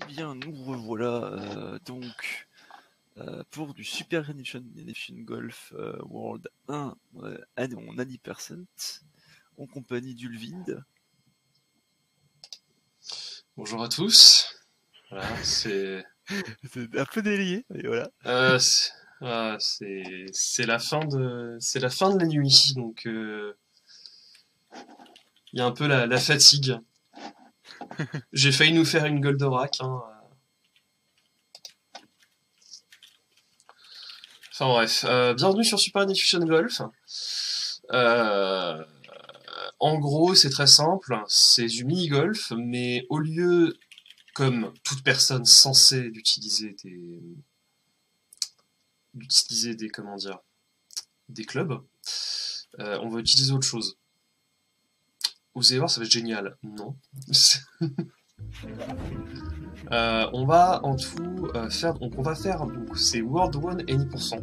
Bien, nous revoilà pour du Super Edition Golf World 1 en Adi% en compagnie d'Ulvind. Bonjour à tous. Voilà, c'est un peu délié, et voilà. C'est la fin de la nuit, donc il y a un peu la fatigue. J'ai failli nous faire une Goldorak. Hein. Enfin bref, bienvenue sur Super Diffusion Golf. En gros, c'est très simple, c'est du mini-golf, mais au lieu, comme toute personne censée d'utiliser comment dire, des clubs, on va utiliser autre chose. Vous allez voir, ça va être génial. Non. On va en tout faire. Donc on va faire. Donc c'est World 1 Any%.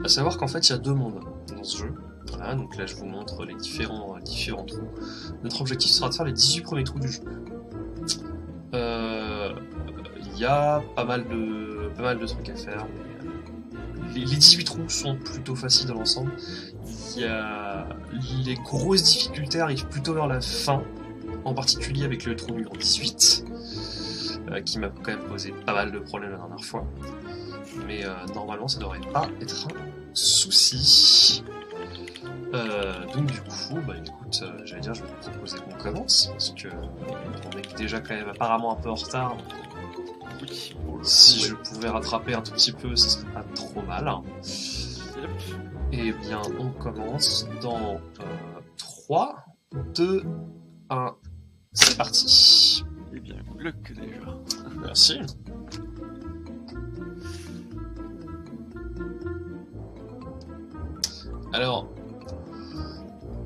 À savoir qu'en fait il y a deux mondes dans ce jeu. Voilà, donc là je vous montre les différents trous. Notre objectif sera de faire les 18 premiers trous du jeu. Il y a pas mal de trucs à faire. Mais les 18 trous sont plutôt faciles dans l'ensemble. Les grosses difficultés arrivent plutôt vers la fin, en particulier avec le trou numéro 18, qui m'a quand même posé pas mal de problèmes la dernière fois. Mais normalement, ça devrait pas être un souci. Donc du coup, bah écoute, j'allais dire, je vais te proposer qu'on commence, parce que on est déjà quand même apparemment un peu en retard. Si je pouvais rattraper un tout petit peu, ce serait pas trop mal. Eh bien, on commence dans 3, 2, 1, c'est parti. Eh bien, good luck déjà. Merci. Alors,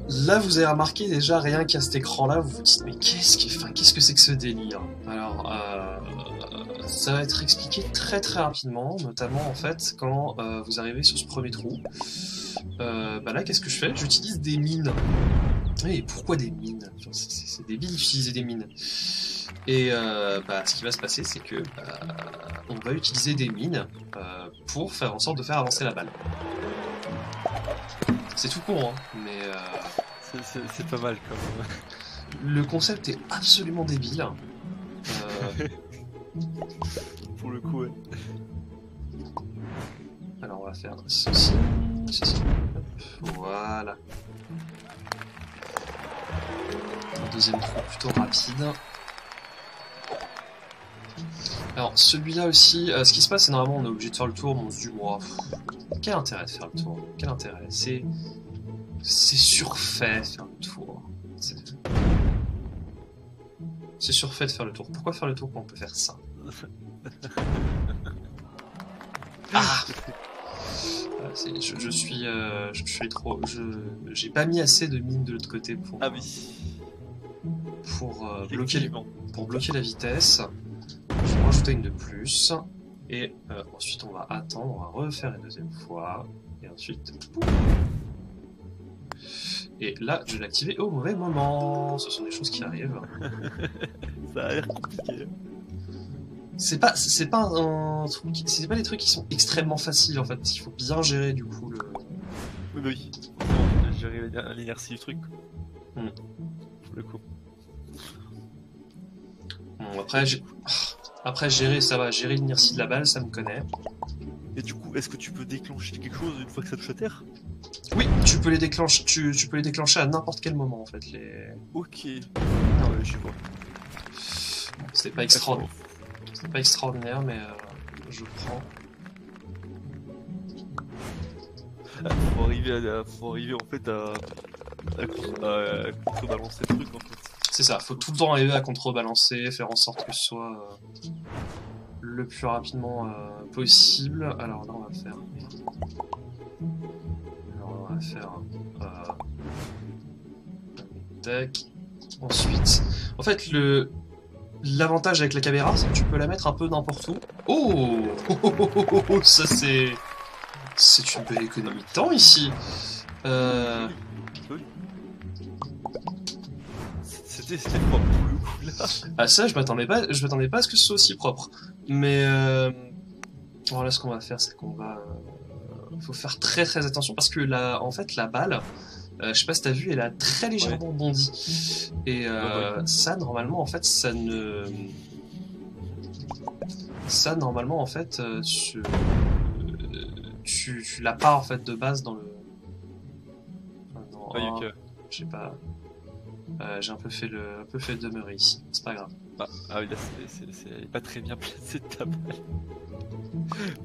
là vous avez remarqué déjà rien qu'à cet écran-là, vous vous dites mais qu'est-ce que c'est que ce délire? Alors, ça va être expliqué très très rapidement, notamment en fait quand vous arrivez sur ce premier trou. Bah là, qu'est-ce que je fais? J'utilise des mines. Et pourquoi des mines? C'est débile d'utiliser des mines. Et bah, ce qui va se passer, c'est que on va utiliser des mines pour faire en sorte de faire avancer la balle. C'est tout con, hein, mais c'est pas mal quand même. Le concept est absolument débile. Pour le coup, ouais. Alors on va faire ceci. Voilà. Un deuxième trou plutôt rapide. Alors celui-là aussi, ce qui se passe c'est normalement on est obligé de faire le tour, mais on se dit moi, quel intérêt de faire le tour? Quel intérêt? C'est surfait de faire le tour. C'est surfait de faire le tour. Pourquoi faire le tour quand on peut faire ça? Ah, je suis trop. J'ai pas mis assez de mines de l'autre côté pour. Ah oui. Pour bloquer la vitesse. Je vais rajouter une de plus. Et ensuite on va attendre, on va refaire une deuxième fois. Et ensuite. Et là, je l'ai activé au mauvais moment. Ce sont des choses qui arrivent. Ça a l'air compliqué. C'est pas un truc, c'est pas des trucs qui sont extrêmement faciles en fait, parce qu'il faut bien gérer du coup le. Oui. Gérer l'inertie du truc. Pour le coup. Bon, après gérer, ça va, gérer l'inertie de la balle, ça me connaît. Et du coup, est-ce que tu peux déclencher quelque chose une fois que ça touche à terre? Oui, tu peux les déclencher. Tu peux les déclencher à n'importe quel moment en fait. Ok. Ah ouais, je vois. C'est pas extraordinaire. C'est pas extraordinaire, mais je prends. Faut arriver en fait à contrebalancer le truc en fait. C'est ça, faut tout le temps arriver à contrebalancer, faire en sorte que ce soit le plus rapidement possible. Alors là on va faire. Tac. Ensuite. En fait l'avantage avec la caméra, c'est que tu peux la mettre un peu n'importe où. Oh, ça c'est une belle économie de temps ici. c'était propre pour le coup là. Ah ça, je m'attendais pas à ce que ce soit aussi propre. Mais alors là, ce qu'on va faire, c'est qu'on va... faut faire très très attention parce que en fait, la balle, je sais pas si t'as vu, elle a très légèrement bondi. Et ça, normalement, en fait, ça, normalement, en fait, tu l'as pas, en fait, de base dans le... Ok. Je sais pas... j'ai un peu fait le demeuré ici, c'est pas grave. Ah oui, là, c'est pas très bien placé ta balle.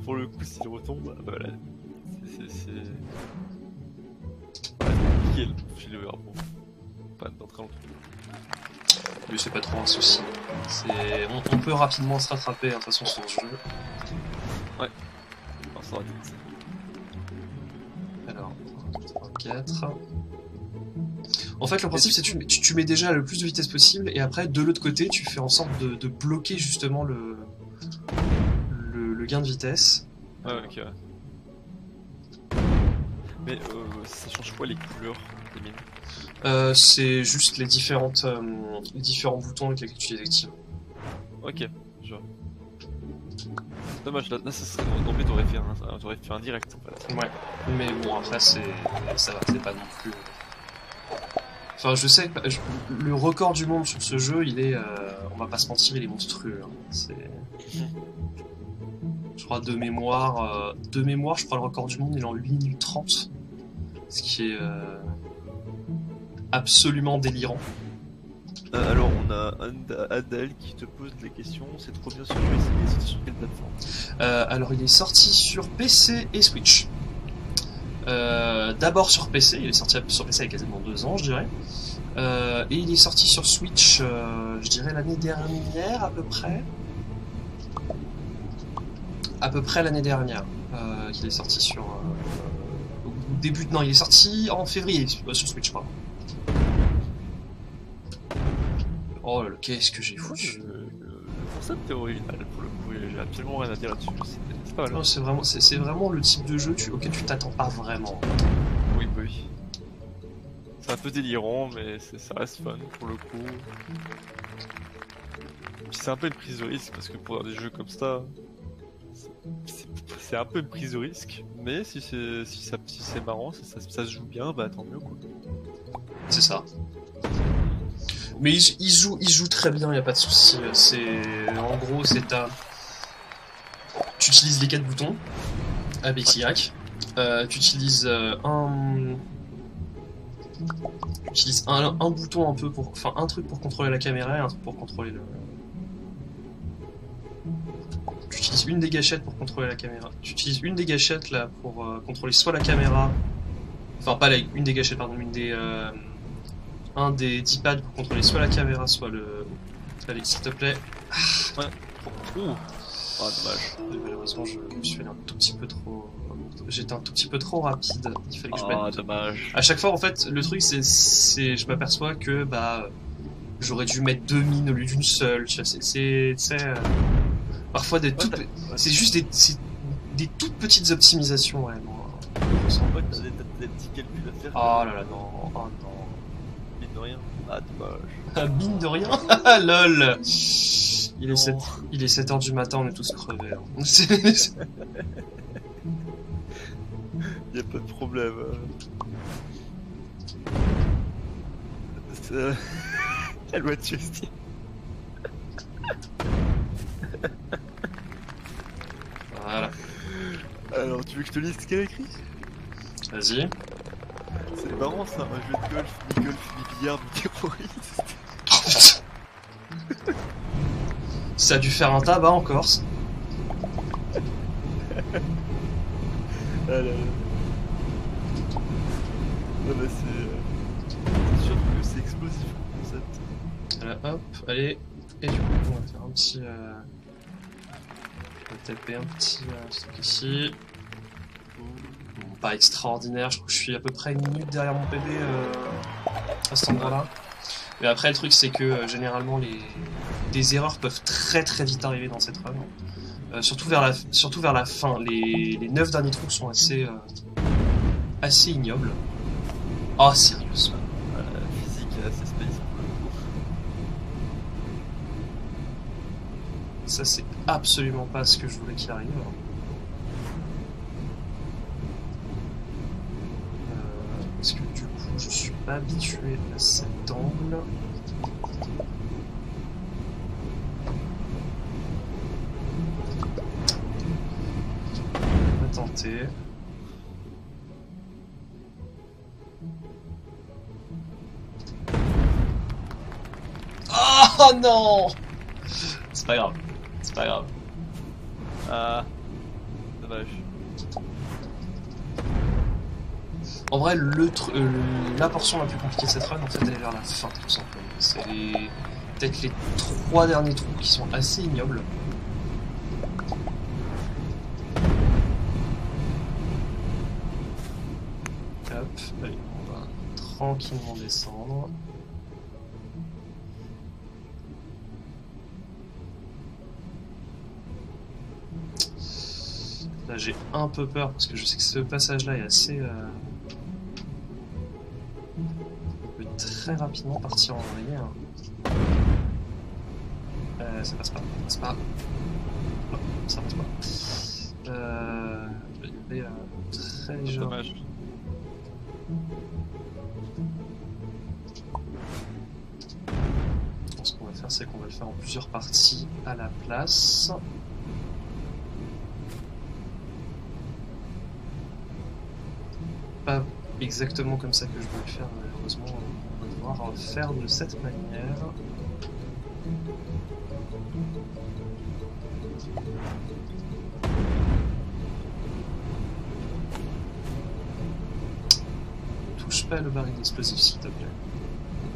Pour le coup, s'il retombe, bah voilà. C'est... Nickel, je le verre, bon. Pas d'entrée en tout. Mais c'est pas trop un souci. On peut rapidement se rattraper, de toute façon, sur ce jeu. Ouais. Alors, ça va être... Alors, 3, 4... En fait, le principe, c'est que tu mets déjà le plus de vitesse possible, et après, de l'autre côté, tu fais en sorte de bloquer justement le gain de vitesse. Ouais, ok, ouais. Mais ça change quoi les couleurs des mines? C'est juste les différents boutons avec lesquels tu les actives. Ok, je vois. Dommage, là ça serait... En fait, t'aurais fait un direct en fait. Ouais, mais bon, après, ça va, c'est pas non plus... Enfin, je sais que le record du monde sur ce jeu, il est... on va pas se mentir, il est monstrueux. Hein. C'est... Je crois de mémoire, je crois le record du monde, il est en 8 minutes 30. Ce qui est absolument délirant. Alors, on a Adèle qui te pose la question, c'est trop bien sur PC, et c'est sur quelle plateforme? Alors, il est sorti sur PC et Switch. D'abord sur PC, il est sorti sur PC il y a quasiment 2 ans, je dirais. Et il est sorti sur Switch, je dirais l'année dernière à peu près. À peu près l'année dernière. Il est sorti sur... au début... Non, il est sorti en février sur Switch, pardon. Oh là là, qu'est-ce que j'ai foutu. Le concept est original pour le coup, j'ai absolument rien à dire là-dessus, c'est pas mal. Non, c'est vraiment le type de jeu auquel tu t'attends pas vraiment. Oui, bah oui. C'est un peu délirant, mais ça reste fun pour le coup. Puis c'est un peu une prise de risque, parce que pour des jeux comme ça, c'est un peu une prise de risque, mais si c'est marrant, ça se joue bien, bah tant mieux quoi. C'est ça. Mais il joue très bien, y a pas de souci. En gros, tu utilises les 4 boutons A, B, X, Y. Tu utilises un bouton un peu un truc pour contrôler la caméra et un truc pour contrôler le... Tu utilises une des gâchettes pour contrôler la caméra. Tu utilises une des gâchettes là pour contrôler soit la caméra, enfin pas une des gâchettes pardon, un des 10 pads pour contrôler soit la caméra, soit le... Allez, s'il te plaît. Ouais. Ouh. Ah, dommage. Malheureusement, je me suis allé un tout petit peu trop... J'étais un tout petit peu trop rapide. Il fallait que je mette... Ah, dommage. À chaque fois, en fait, le truc, c'est je m'aperçois que, j'aurais dû mettre 2 mines au lieu d'une seule. Tu vois, parfois, c'est juste des toutes petites optimisations, réellement. Je sens pas que t'as des petits calculs à faire. Oh là là, non. Oh non. Mine de rien. Ah, dommage. Ah, mine de rien. Lol. Il est 7h du matin, on est tous crevés. Hein. Y'a pas de problème. Elle va tuer Steve. Voilà. Alors, tu veux que je te lise ce qu'elle a écrit? Vas-y. C'est marrant ça, un jeu de golf, mi-billard, mi-terroriste. Ça a dû faire un tabac en Corse. Ah là là. Ah bah c'est sûr que c'est explosif le concept. Voilà, hop, allez. Et du coup, on va faire un petit... On va taper un petit truc ici. Bon, pas extraordinaire, je crois que je suis à peu près 1 minute derrière mon PB à cet endroit-là. Mais après, le truc, c'est que généralement, des erreurs peuvent très très vite arriver dans cette run. Surtout vers la fin. Les 9 derniers trous sont assez ignobles. Oh, sérieusement. La physique est assez space pour le coup. Ça, c'est absolument pas ce que je voulais qu'il arrive. Parce que du coup, je suis pas habitué à cet angle. On va tenter. Oh non! C'est pas grave. C'est pas grave. Ah, dommage. En vrai, la portion la plus compliquée de cette run, en fait, elle est vers la fin, tout simplement. C'est peut-être les 3 derniers trous qui sont assez ignobles. Hop, allez, on va tranquillement descendre. Là, j'ai un peu peur parce que je sais que ce passage-là est assez... On peut très rapidement partir en vrille. Ça passe pas. Ça passe pas. Non, ça passe pas. Je vais y aller très légèrement. Dommage. Ce qu'on va faire, c'est qu'on va le faire en plusieurs parties à la place. Pas exactement comme ça que je voulais le faire, malheureusement. On va devoir le faire de cette manière. Ne touche pas le baril d'explosif, s'il te plaît.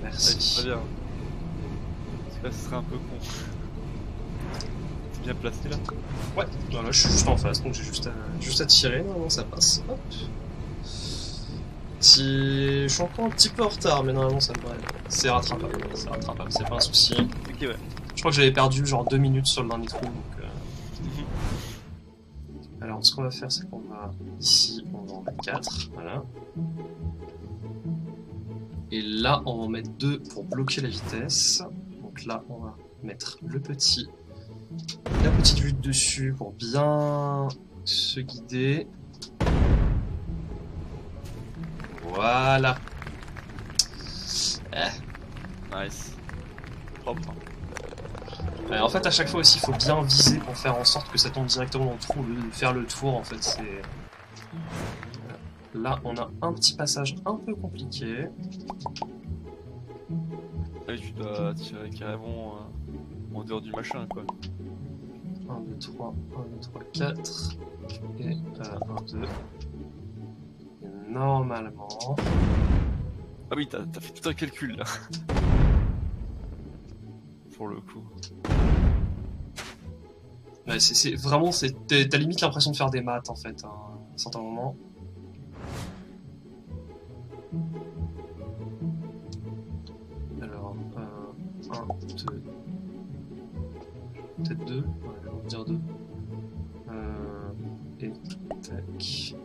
Merci. Ouais, très bien. Parce que là, ce serait un peu con. C'est bien placé là. Ouais, voilà, je suis juste en face, donc j'ai juste à tirer, normalement ça passe. Hop. Je suis encore un petit peu en retard, mais normalement ça devrait. C'est rattrapable, c'est pas un souci. Ok, ouais. Je crois que j'avais perdu genre 2 minutes sur le dernier trou, donc. Alors, ce qu'on va faire, c'est qu'on va ici, on va en mettre 4, voilà. Et là, on va en mettre 2 pour bloquer la vitesse. Donc là, on va mettre la petite vue de dessus pour bien se guider. Voilà. Nice. Propre. En fait, à chaque fois aussi, il faut bien viser pour faire en sorte que ça tombe directement dans le trou, au lieu de faire le tour. En fait, c'est. Là, on a un petit passage un peu compliqué. Là, tu dois tirer carrément en dehors du machin, quoi. 1, 2, 3, 1, 2, 3, 4. Et 1, 2. Et normalement. Ah oui, t'as fait tout un calcul là. Pour le coup. Ouais, c'est vraiment, t'as limite l'impression de faire des maths en fait, à un certain moment. Alors, 1, 2, peut-être 2, ouais, on va dire 2. Et tac.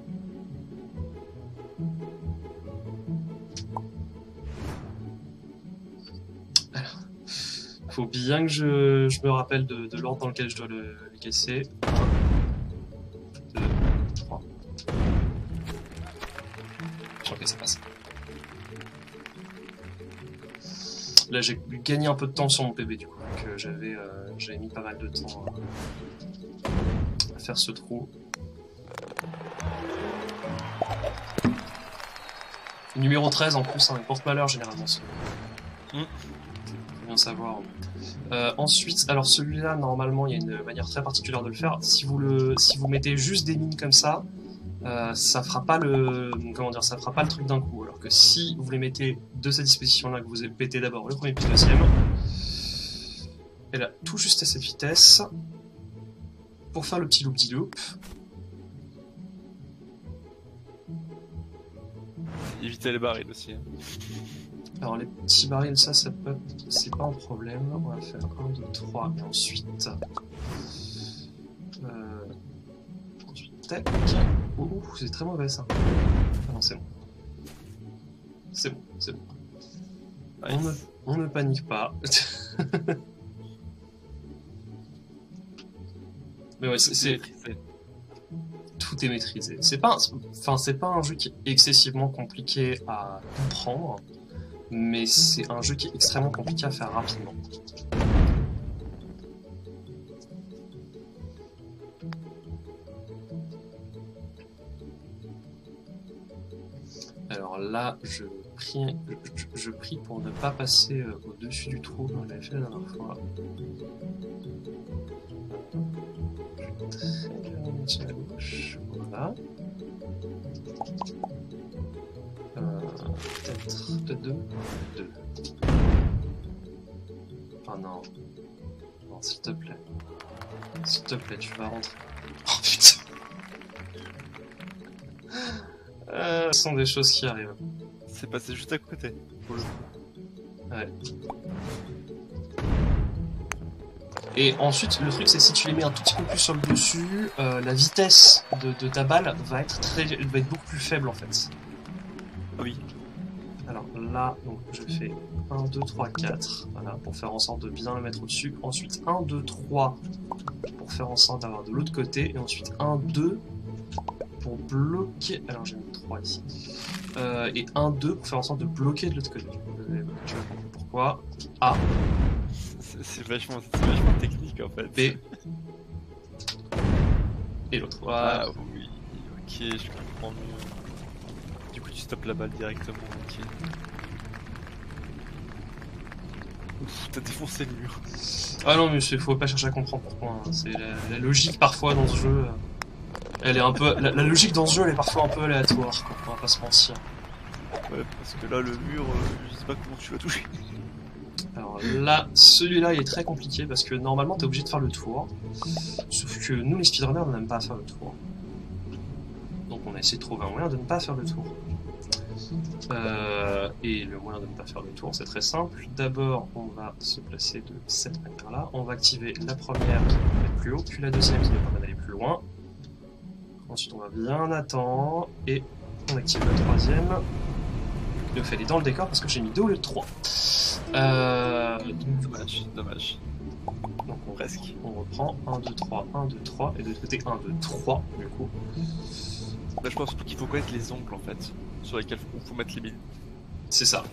Alors, faut bien que je me rappelle de l'ordre dans lequel je dois le casser. 1, 2, 3. Ok, ça passe. Là, j'ai gagné un peu de temps sur mon PB du coup, que j'avais mis pas mal de temps à faire ce trou. Numéro 13 en plus, hein, porte-malheur généralement. Faut bien savoir. Ensuite, alors celui-là, normalement, il y a une manière très particulière de le faire. Si vous mettez juste des mines comme ça fera pas le, comment dire, ça fera pas le truc d'un coup. Alors que si vous les mettez de cette disposition-là, que vous pétez d'abord le premier puis le deuxième, et là, tout juste à cette vitesse, pour faire le petit loop-de-loop. Éviter les barils aussi. Hein. Alors les petits barils, c'est pas un problème. On va faire 1, 2, 3 et ensuite... ensuite, tac. Oh, c'est très mauvais ça. Ah non, c'est bon. C'est bon, c'est bon. Nice. On ne panique pas. Mais ouais, tout est maîtrisé. C'est pas un jeu qui est excessivement compliqué à comprendre, mais c'est un jeu qui est extrêmement compliqué à faire rapidement. Alors là, je prie pour ne pas passer au-dessus du trou comme on l'avait fait la dernière fois. Très légèrement sur la gauche, voilà. Peut-être deux. Oh non. Non, s'il te plaît. S'il te plaît, tu vas rentrer. Oh putain. Ce sont des choses qui arrivent. C'est passé juste à côté. Pour le coup. Ouais. Et ensuite, le truc, c'est si tu les mets un tout petit peu plus sur le dessus, la vitesse de ta balle va être beaucoup plus faible en fait. Ah oui. Alors là, donc je fais 1, 2, 3, 4, voilà, pour faire en sorte de bien le mettre au-dessus. Ensuite 1, 2, 3 pour faire en sorte d'avoir de l'autre côté. Et ensuite 1, 2 pour bloquer. Alors j'ai mis 3 ici. Et 1, 2 pour faire en sorte de bloquer de l'autre côté. Tu vas comprendre pourquoi. A. C'est vachement technique en fait. B. Et l'autre. Voilà. Ah oui, ok, je comprends mieux. Du coup, tu stoppes la balle directement, ok. Ouf, t'as défoncé le mur. Ah non, mais faut pas chercher à comprendre pourquoi. Hein. C'est la logique parfois dans ce jeu. Elle est un peu. La logique dans ce jeu, elle est parfois un peu aléatoire, quoi, on va pas se mentir. Ouais, parce que là, le mur, je sais pas comment tu vas toucher. Alors là, celui-là il est très compliqué parce que normalement t'es obligé de faire le tour. Sauf que nous les speedrunners on n'aime pas faire le tour. Donc on a essayé de trouver un moyen de ne pas faire le tour. Et le moyen de ne pas faire le tour c'est très simple. D'abord on va se placer de cette manière-là. On va activer la première qui va permettre plus haut, puis la deuxième qui va permettre d'aller plus loin. Ensuite on va bien attendre et on active la troisième. Il me fait aller dans le décor parce que j'ai mis 2 au lieu de 3. Dommage. Donc on reprend 1, 2, 3, 1, 2, 3, et de l'autre côté 1, 2, 3 du coup. Là je pense surtout qu'il faut connaître les angles en fait, sur lesquels il faut mettre les mines. C'est ça.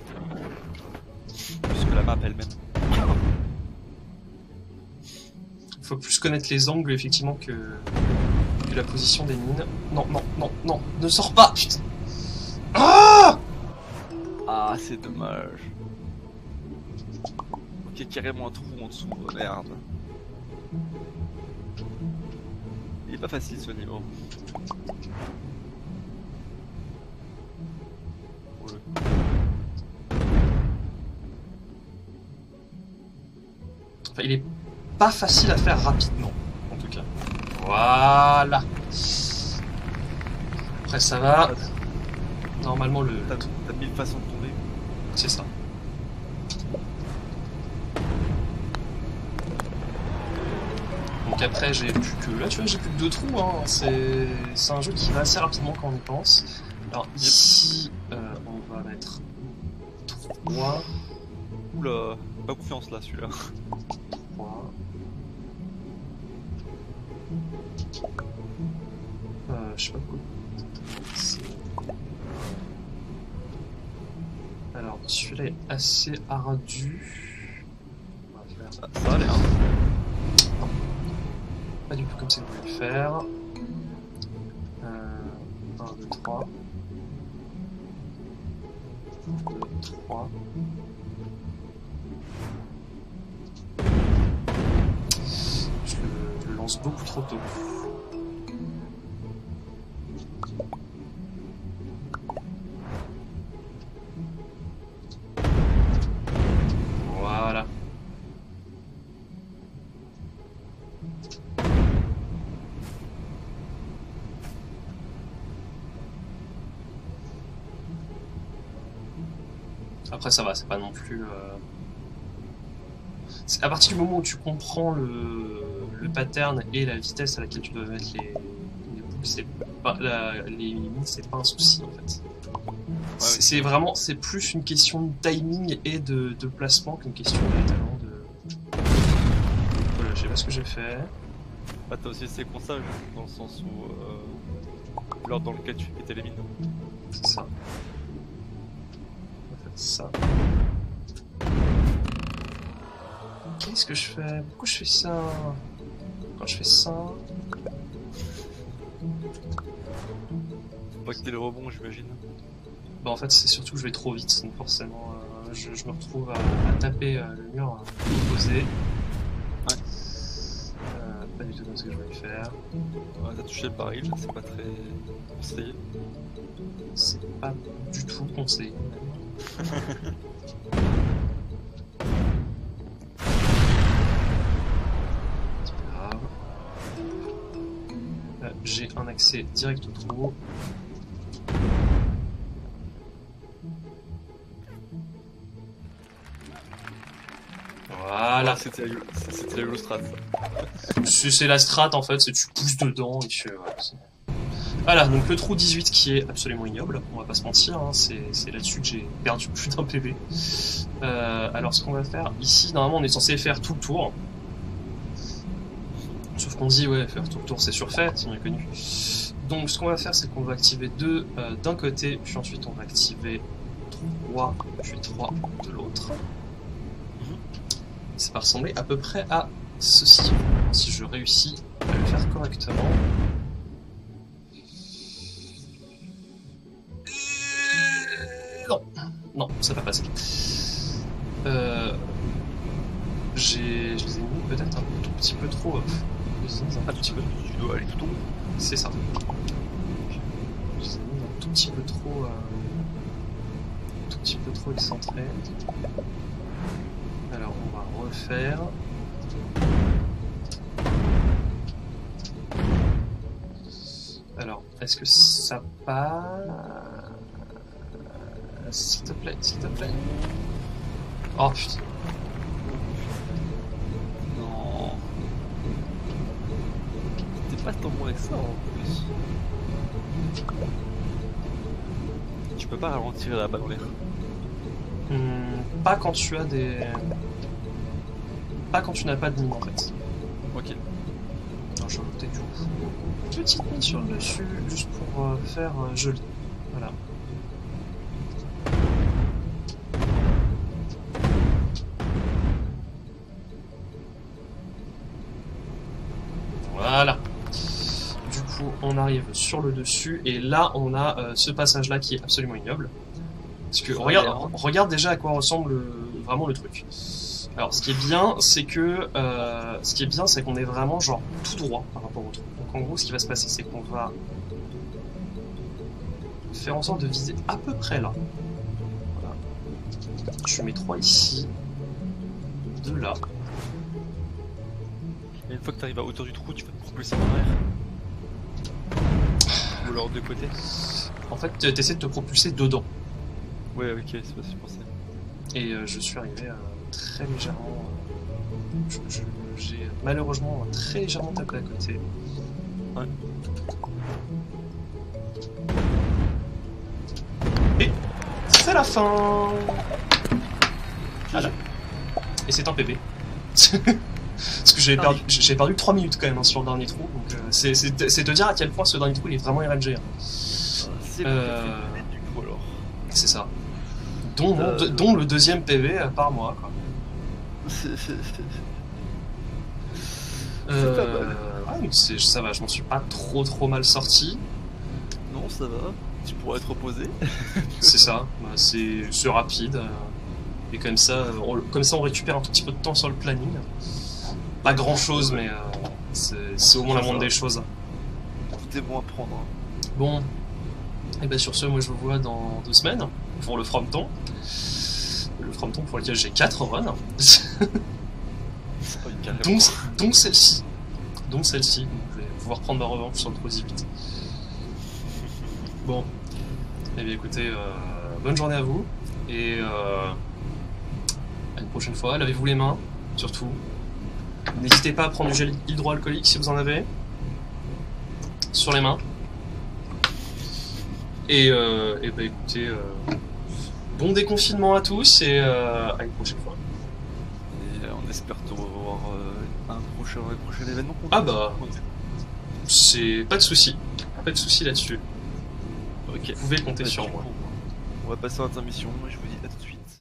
Plus que la map elle-même. Il faut plus connaître les angles effectivement que la position des mines. Non, ne sors pas, putain. Ah, c'est dommage. Ok, carrément un trou en dessous, merde. Il est pas facile ce niveau. Enfin, il est pas facile à faire rapidement, en tout cas. Voilà. Après ça va. Normalement le... T'as 1000 façons de tomber. C'est ça. Donc après j'ai plus que... Là tu vois j'ai plus que 2 trous, hein. C'est un jeu qui va assez rapidement quand on y pense. Alors ici on va mettre 3. Oula, pas confiance là celui-là. 3. Je sais pas quoi. Alors celui-là est assez ardu. On va faire... Ça a l'air. Non. Pas du tout comme ça que je voulais le faire. 1, 2, 3. 2, 3. Je le lance beaucoup trop tôt. Voilà. Après ça va, c'est pas non plus... À partir du moment où tu comprends le pattern et la vitesse à laquelle tu dois mettre les boules, c'est pas, les mines, c'est pas un souci en fait. C'est vraiment, c'est plus une question de timing et de placement qu'une question de talent de... Voilà, je sais pas ce que j'ai fait. Ah, t'as aussi ces constats, dans le sens où l'ordre dans lequel tu fais péter les mines. C'est ça. On va faire ça. Qu'est-ce que je fais? Pourquoi je fais ça? Quand je fais ça... Faut pas que t'aies le rebond, j'imagine. Bah en fait c'est surtout que je vais trop vite, donc forcément je me retrouve à taper le mur opposé. Ouais. Pas du tout comme ce que je voulais faire. Ouais, t'as touché le baril, c'est pas très conseillé. C'est pas du tout conseillé. C'est pas grave. J'ai un accès direct au trou. Voilà. C'était la Eurostrat. C'est la strat en fait, c'est tu pousses dedans et tu... Voilà, donc le trou 18 qui est absolument ignoble, on va pas se mentir, hein, c'est là-dessus que j'ai perdu plus d'un PV. Alors ce qu'on va faire, ici normalement on est censé faire tout le tour. Sauf qu'on dit ouais, faire tout le tour c'est surfait, c'est bien connu. Donc ce qu'on va faire c'est qu'on va activer 2 d'un côté, puis ensuite on va activer 3, puis 3 de l'autre. Ça va ressembler à peu près à ceci, si je réussis à le faire correctement. Non, non, ça va passer. Je les ai mis peut-être un tout petit peu trop. Ah, tu dois aller tout au bout. C'est ça. Je les ai mis un tout petit peu trop. Tout petit peu trop excentré. Alors on va refaire. Alors, est-ce que ça passe? S'il te plaît, s'il te plaît. Oh putain. Non. T'es pas tant bon avec ça en plus. Tu peux pas ralentir la balle en l'air. Pas quand tu as des... Pas quand tu n'as pas de mine en fait. Ok. Alors je vais rajouter du coup une petite mine sur le dessus, juste pour faire joli. Voilà. Voilà. Du coup, on arrive sur le dessus, et là, on a ce passage-là qui est absolument ignoble. Parce que regarde déjà à quoi ressemble vraiment le truc. Alors, ce qui est bien, c'est que c'est qu'on est vraiment genre tout droit par rapport au truc. Donc, en gros, ce qui va se passer, c'est qu'on va faire en sorte de viser à peu près là. Voilà. Je mets 3 ici, 2 là. Et une fois que tu arrives à hauteur du trou, tu peux te propulser en arrière. Ou alors de côté. En fait, tu essaies de te propulser dedans. Ouais, ok, c'est pas ce que je pensais. Et je suis arrivé très légèrement. J'ai malheureusement très légèrement tapé à côté. Ouais. Et c'est la fin. Voilà. Et c'est un PV. Parce que j'ai perdu 3 minutes quand même hein, sur le dernier trou. Donc c'est te dire à quel point ce dernier trou il est vraiment RNG. Hein. C'est du coup alors. C'est ça. Dont le deuxième PV par mois. Quoi. C'est pas mal. Ouais, ça va, je m'en suis pas trop mal sorti. Non, ça va. Tu pourrais être reposé. C'est ça, bah, c'est rapide. Et comme ça, on récupère un tout petit peu de temps sur le planning. Pas grand chose, mais c'est au moins la moindre des choses. Tout est bon à prendre. Bon, et ben sur ce, moi je vous vois dans 2 semaines pour le Frompton. Le Frompton pour lequel j'ai 4 runs. donc celle-ci. Donc celle-ci, je vais pouvoir prendre ma revanche sur le Pro 18. Bon, et bien écoutez, bonne journée à vous, et à une prochaine fois. Lavez-vous les mains, surtout. N'hésitez pas à prendre du gel hydroalcoolique si vous en avez. Sur les mains. Et bah écoutez, bon déconfinement à tous et à une prochaine fois. Et on espère te revoir un prochain événement qu'on Ah doit- bah, c'est pas de souci. Pas de souci là-dessus. Ok. Vous pouvez compter Bah, sur du moi. coup, on va passer à l'intermission et je vous dis à tout de suite.